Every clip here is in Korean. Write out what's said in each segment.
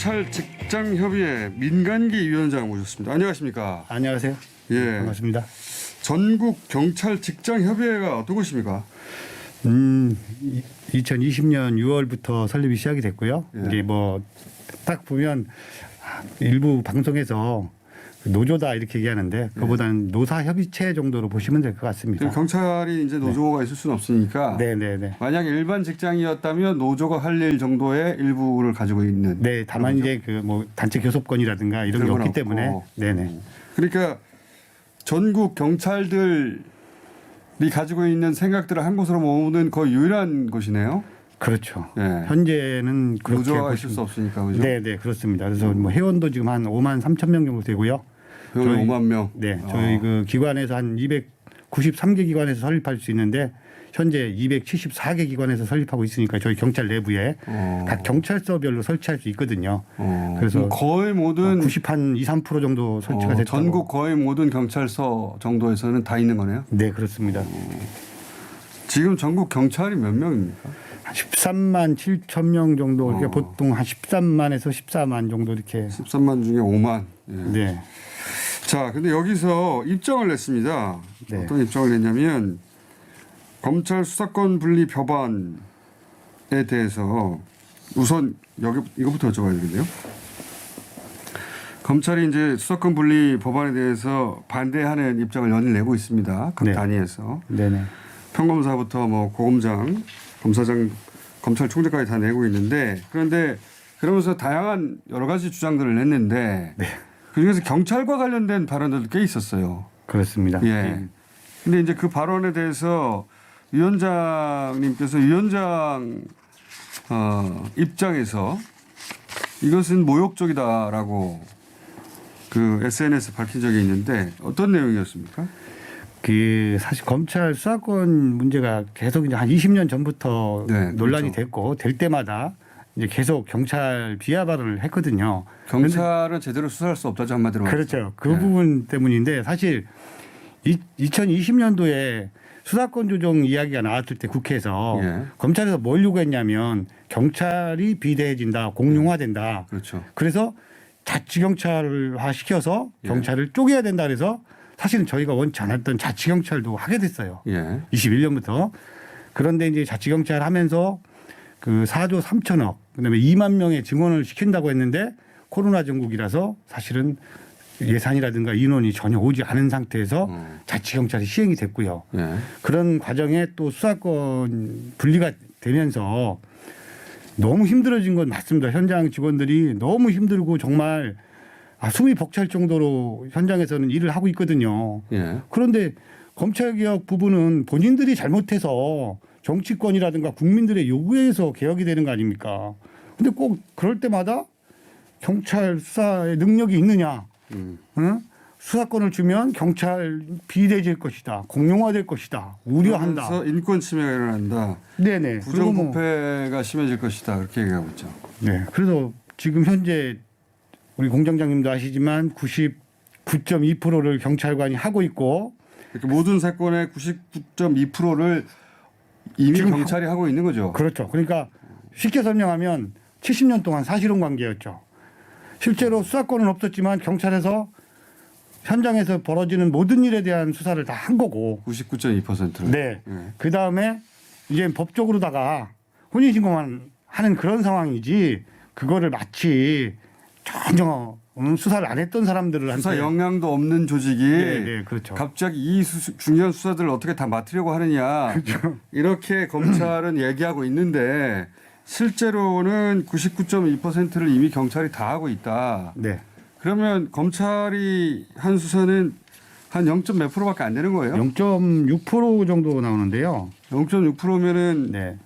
경찰 직장협의회 민간기 위원장 모셨습니다. 안녕하십니까? 안녕하세요. 예, 반갑습니다. 전국 경찰 직장협의회가 어떤 곳입니까? 2020년 6월부터 설립이 시작이 됐고요. 예. 이게 뭐 딱 보면 일부 방송에서 노조다 이렇게 얘기하는데 그보다는 노사협의체 정도로 보시면 될 것 같습니다. 경찰이 이제 노조가 있을 수는 없으니까. 네네네. 만약에 일반 직장이었다면 노조가 할 일 정도의 일부를 가지고 있는. 네, 다만 이제 그 뭐 단체 교섭권이라든가 이런 게 그런 건 없기 때문에. 없고. 네네. 그러니까 전국 경찰들이 가지고 있는 생각들을 한 곳으로 모으는 거의 유일한 곳이네요. 그렇죠. 예. 현재는 그렇게 노조가 있을 수 없으니까 그죠? 네네 그렇습니다. 그래서 뭐 회원도 지금 한 5만 3천 명 정도 되고요. 회원 저희- 5만 명. 네, 저희 그 기관에서 한 293개 기관에서 설립할 수 있는데 현재 274개 기관에서 설립하고 있으니까 저희 경찰 내부에 각 경찰서별로 설치할 수 있거든요. 그래서 거의 모든 90한 2, 3% 정도 설치가 됐다고. 전국 거의 모든 경찰서 정도에서는 다 있는 거네요. 네, 그렇습니다. 지금 전국 경찰이 몇 명입니까? 한 13만 7천 명 정도 이렇게 보통 한 13만에서 14만 정도 이렇게. 13만 중에 5만. 예. 네. 자, 근데 여기서 입장을 냈습니다. 네. 어떤 입장을 냈냐면 검찰 수사권 분리 법안에 대해서 우선 여기 이거부터 여쭤봐야 되겠네요. 검찰이 이제 수사권 분리 법안에 대해서 반대하는 입장을 연일 내고 있습니다. 각 네. 단위에서 네네. 평검사부터 뭐 고검장, 검사장, 검찰총장까지 다 내고 있는데 그런데 그러면서 다양한 여러 가지 주장들을 냈는데 네. 그중에서 경찰과 관련된 발언들도 꽤 있었어요. 그렇습니다. 예. 근데 이제 그 발언에 대해서 위원장님께서 위원장 입장에서 이것은 모욕적이다라고 그 SNS 밝힌 적이 있는데 어떤 내용이었습니까? 그 사실 검찰 수사권 문제가 계속 이제 한 20년 전부터 네, 논란이 그렇죠. 됐고 될 때마다 이제 계속 경찰 비하 발언을 했거든요. 경찰은 제대로 수사할 수 없다죠 한마디로. 그렇죠. 그 네. 부분 때문인데 사실 2020년도에 수사권 조정 이야기가 나왔을 때 국회에서 예. 검찰에서 뭘 요구했냐면 경찰이 비대해진다, 공룡화된다. 그렇죠. 그래서 자치경찰화 시켜서 예. 경찰을 쪼개야 된다 그래서 사실은 저희가 원치 않았던 자치경찰도 하게 됐어요. 예. 21년부터. 그런데 이제 자치경찰 하면서 그 4조 3천억 그다음에 2만 명의 증원을 시킨다고 했는데 코로나 전국이라서 사실은 예산이라든가 인원이 전혀 오지 않은 상태에서 자치경찰이 시행이 됐고요. 예. 그런 과정에 또 수사권 분리가 되면서 너무 힘들어진 건 맞습니다. 현장 직원들이 너무 힘들고 정말 숨이 벅찰 정도로 현장에서는 일을 하고 있거든요. 예. 그런데 검찰개혁 부분은 본인들이 잘못해서 정치권이라든가 국민들의 요구에 의해서 개혁이 되는 거 아닙니까? 근데 꼭 그럴 때마다 경찰 수사의 능력이 있느냐? 응? 수사권을 주면 경찰 비대해질 것이다. 공룡화될 것이다. 우려한다. 그래서 인권 침해가 일어난다. 네네. 그리고 뭐 부정부패가 심해질 것이다. 그렇게 얘기하고 있죠. 네. 그래서 지금 현재 우리 공장장님도 아시지만 99.2%를 경찰관이 하고 있고 이렇게 모든 사건의 99.2%를 이미 지금 경찰이 하고 있는 거죠. 그렇죠. 그러니까 쉽게 설명하면 70년 동안 사실혼 관계였죠. 실제로 수사권은 없었지만 경찰에서 현장에서 벌어지는 모든 일에 대한 수사를 다 한 거고. 99.2%를. 네. 예. 그 다음에 이제 법적으로다가 혼인신고만 하는 그런 상황이지 그거를 마치 전혀 수사를 안 했던 사람들을 수사 한테 역량도 없는 조직이 네, 그렇죠. 갑자기 이 중요한 수사들을 어떻게 다 맡으려고 하느냐. 그렇죠. 이렇게 검찰은 얘기하고 있는데 실제로는 99.2%를 이미 경찰이 다 하고 있다. 네. 그러면 검찰이 한 수사는 한 0. 몇 %밖에 안 되는 거예요? 0.6% 정도 나오는데요. 0.6%면은 네.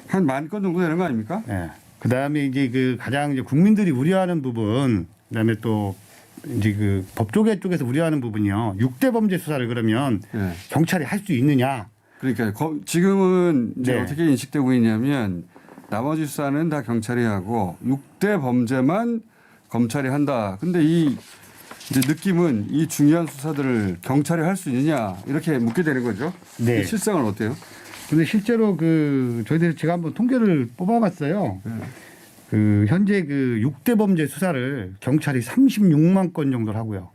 한 10,000건 정도 되는 거 아닙니까? 네. 그다음에 이제 그 가장 이제 국민들이 우려하는 부분, 그다음에 또 이제 그 법조계 쪽에서 우려하는 부분이요. 6대 범죄 수사를 그러면 네. 경찰이 할 수 있느냐? 그러니까 지금은 이제 네. 어떻게 인식되고 있냐면 나머지 수사는 다 경찰이 하고 6대 범죄만 검찰이 한다. 근데 이 이제 느낌은 이 중요한 수사들을 경찰이 할 수 있느냐 이렇게 묻게 되는 거죠. 네. 실상은 어때요? 근데 실제로 그 저희들이 제가 한번 통계를 뽑아봤어요. 그 현재 그 6대 범죄 수사를 경찰이 36만 건 정도를 하고요.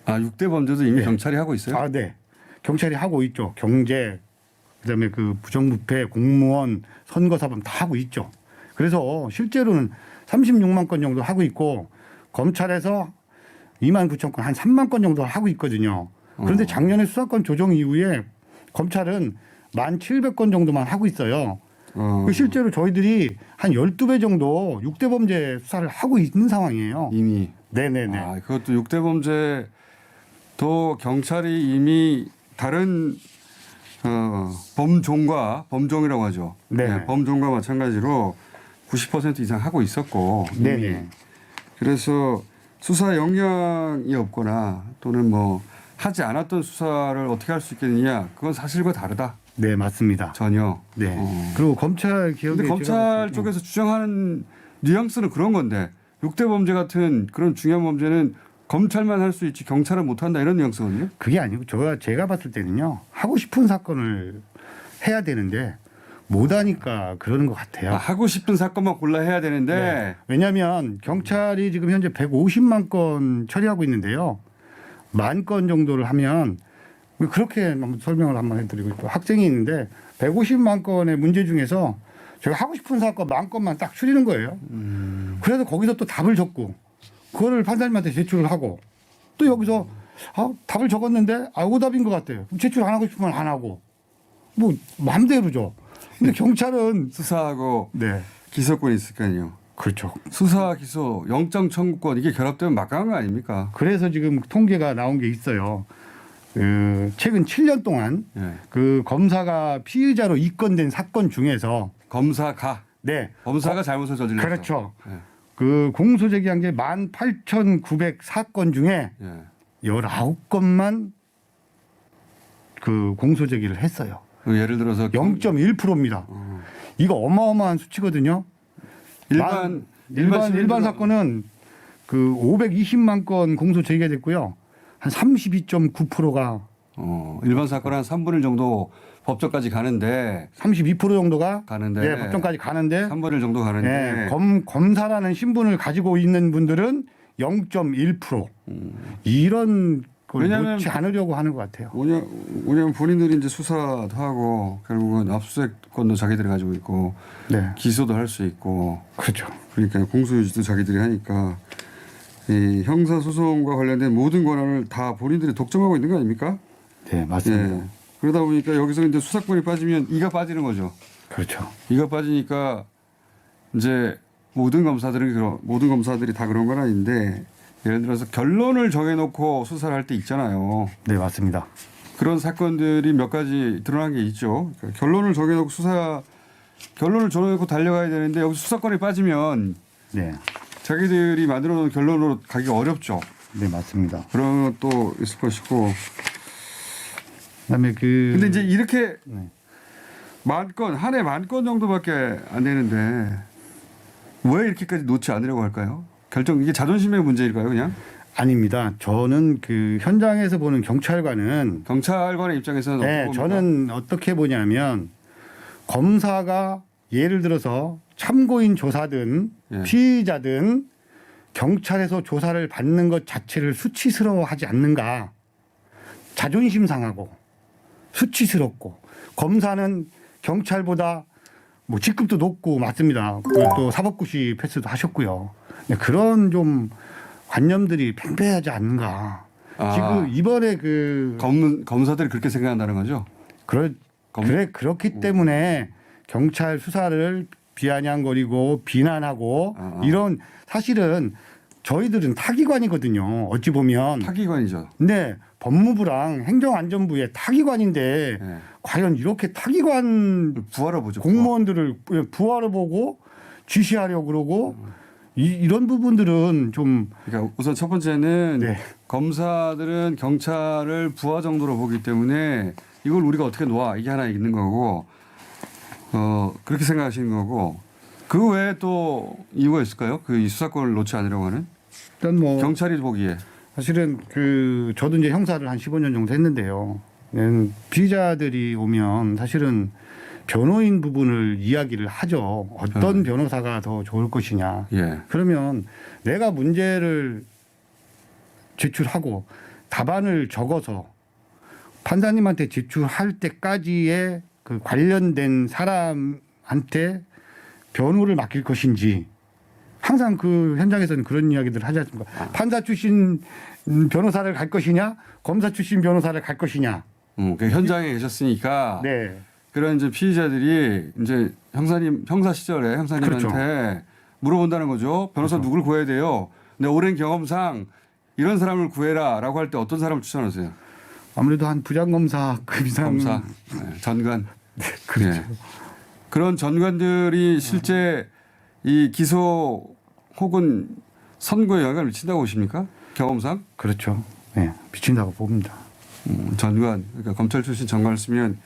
아, 6대 범죄도 이미 네. 경찰이 하고 있어요? 아, 네. 경찰이 하고 있죠. 경제, 그다음에 그 부정부패, 공무원, 선거사범 다 하고 있죠. 그래서 실제로는 36만 건 정도 하고 있고 검찰에서 2만 9천 건, 한 3만 건 정도 하고 있거든요. 그런데 작년에 수사권 조정 이후에 검찰은 1,700건 정도만 하고 있어요. 그 실제로 저희들이 한 12배 정도 6대 범죄 수사를 하고 있는 상황이에요. 이미. 네네네. 아, 그것도 6대 범죄도 경찰이 이미 다른 범종이라고 하죠. 네. 범종과 마찬가지로 90% 이상 하고 있었고. 네네. 이미. 그래서 수사 역량이 없거나 또는 뭐 하지 않았던 수사를 어떻게 할 수 있겠느냐. 그건 사실과 다르다. 네, 맞습니다. 전혀. 네. 그리고 검찰 개혁에 근데 검찰 쪽에서 주장하는 뉘앙스는 그런 건데 6대 범죄 같은 그런 중요한 범죄는 검찰만 할 수 있지 경찰은 못한다 이런 뉘앙스거든요. 그게 아니고 제가 봤을 때는요. 하고 싶은 사건을 해야 되는데 못하니까 그러는 것 같아요. 아, 하고 싶은 사건만 골라 해야 되는데 네. 왜냐하면 경찰이 지금 현재 150만 건 처리하고 있는데요. 10,000건 정도를 하면 그렇게 한번 설명을 한번 해드리고 있고 학생이 있는데 150만 건의 문제 중에서 제가 하고 싶은 사건 10,000건만 딱 추리는 거예요. 그래서 거기서 또 답을 적고 그거를 판사님한테 제출을 하고 또 여기서 답을 적었는데 오답인 것 같아요. 제출 안 하고 싶으면 안 하고 뭐 마음대로죠. 근데 경찰은 수사하고 네 기소권이 있으니까요. 그렇죠. 수사, 기소, 영장 청구권 이게 결합되면 막강한 거 아닙니까? 그래서 지금 통계가 나온 게 있어요. 최근 7년 동안 예. 그 검사가 피의자로 입건된 사건 중에서 검사가 잘못을 저질렀다. 그렇죠. 예. 그 공소 제기한 게 18,904건 중에 예. 19건만 그 공소 제기를 했어요. 예를 들어서 0.1%입니다. 이거 어마어마한 수치거든요. 일반 사건은 그 520만 건 공소 제기가 됐고요. 한 32.9%가 일반 사건 한 3분의 1 정도 법정까지 가는데 32% 정도가 가는데 법정까지 가는데 3분의 1 정도 가는데 검사라는 신분을 가지고 있는 분들은 0.1% 이런 걸 왜냐하면 놓지 않으려고 하는 것 같아요. 왜냐하면 본인들이 이제 수사도 하고 결국은 압수수색권도 자기들이 가지고 있고 네, 기소도 할 수 있고 그렇죠. 그러니까 공소유지도 자기들이 하니까 이 형사소송과 관련된 모든 권한을 다 본인들이 독점하고 있는 거 아닙니까? 네, 맞습니다. 예. 그러다 보니까 여기서 이제 수사권이 빠지면 이가 빠지는 거죠. 그렇죠. 이가 빠지니까 이제 모든 검사들이 다 그런 건 아닌데 예를 들어서 결론을 정해놓고 수사를 할 때 있잖아요. 네, 맞습니다. 그런 사건들이 몇 가지 드러난 게 있죠. 그러니까 결론을 정해놓고 달려가야 되는데 여기서 수사권이 빠지면 네, 자기들이 만들어 놓은 결론으로 가기가 어렵죠. 네, 맞습니다. 그런 것도 있을 것이고. 그다음에 근데 이제 이렇게 네. 한 해 10,000건 정도밖에 안 되는데 왜 이렇게까지 놓지 않으려고 할까요? 이게 자존심의 문제일까요, 그냥? 아닙니다. 저는 그 현장에서 보는 경찰관의 입장에서는 어떻게 네, 봅니까? 저는 어떻게 보냐면 검사가 예를 들어서 참고인 조사든 예. 피의자든 경찰에서 조사를 받는 것 자체를 수치스러워하지 않는가. 자존심 상하고 수치스럽고 검사는 경찰보다 뭐 직급도 높고 맞습니다. 그리고 또 사법고시 패스도 하셨고요. 그런 좀 관념들이 팽배하지 않는가. 지금 이번에 검사들이 그렇게 생각한다는 거죠? 그렇기 때문에 경찰 수사를 비아냥거리고 비난하고 이런 사실은 저희들은 타기관이거든요. 어찌 보면. 타기관이죠. 네. 법무부랑 행정안전부의 타기관인데 네. 과연 이렇게 타기관 부하로 보죠. 공무원들을 부하로 보고 지시하려고 그러고 이런 부분들은 좀 그러니까 우선 첫 번째는 네. 검사들은 경찰을 부하 정도로 보기 때문에 이걸 우리가 어떻게 놓아 이게 하나 있는 거고 그렇게 생각하시는 거고 그 외에 또 이유가 있을까요? 이 수사권을 놓지 않으려고 하는 일단 뭐 경찰이 보기에 사실은 저도 이제 형사를 한 15년 정도 했는데요. 피의자들이 오면 사실은 변호인 부분을 이야기를 하죠. 어떤 변호사가 더 좋을 것이냐. 예. 그러면 내가 문제를 제출하고 답안을 적어서 판사님한테 제출할 때까지의 그 관련된 사람한테 변호를 맡길 것인지 항상 그 현장에서는 그런 이야기들을 하지 않습니까? 판사 출신 변호사를 갈 것이냐, 검사 출신 변호사를 갈 것이냐. 그 현장에 계셨으니까 네. 그런 이제 피의자들이 이제 형사 시절에 형사님한테 그렇죠. 물어본다는 거죠. 변호사 그렇죠. 누구를 구해야 돼요? 근데 오랜 경험상 이런 사람을 구해라라고 할 때 어떤 사람을 추천하세요? 아무래도 한 부장검사급 이상 검사, 네, 전관. 그렇죠. 예. 그런 전관들이 실제 이 기소 혹은 선고에 영향을 미친다고 보십니까? 경험상? 그렇죠. 네, 미친다고 봅니다. 전관, 그러니까 검찰 출신 전관을 쓰면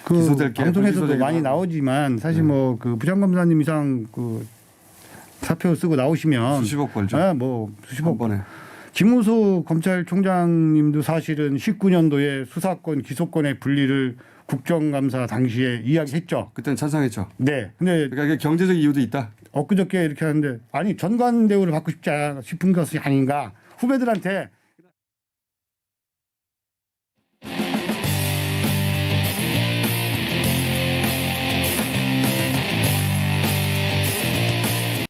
그 기소될 게 방송에서도 불기소되기도 많이 하고. 나오지만 사실 뭐 그 부장검사님 이상 그 사표 쓰고 나오시면 수십억 벌죠. 뭐 한 수십억. 번에. 김우수 검찰총장님도 사실은 19년도에 수사권 기소권의 분리를 국정감사 당시에 이야기했죠. 그때는 찬성했죠. 네. 근데 그러니까 이게 경제적 이유도 있다. 엊그저께 이렇게 하는데 아니 전관 대우를 받고 싶지 싶은 것이 아닌가. 후배들한테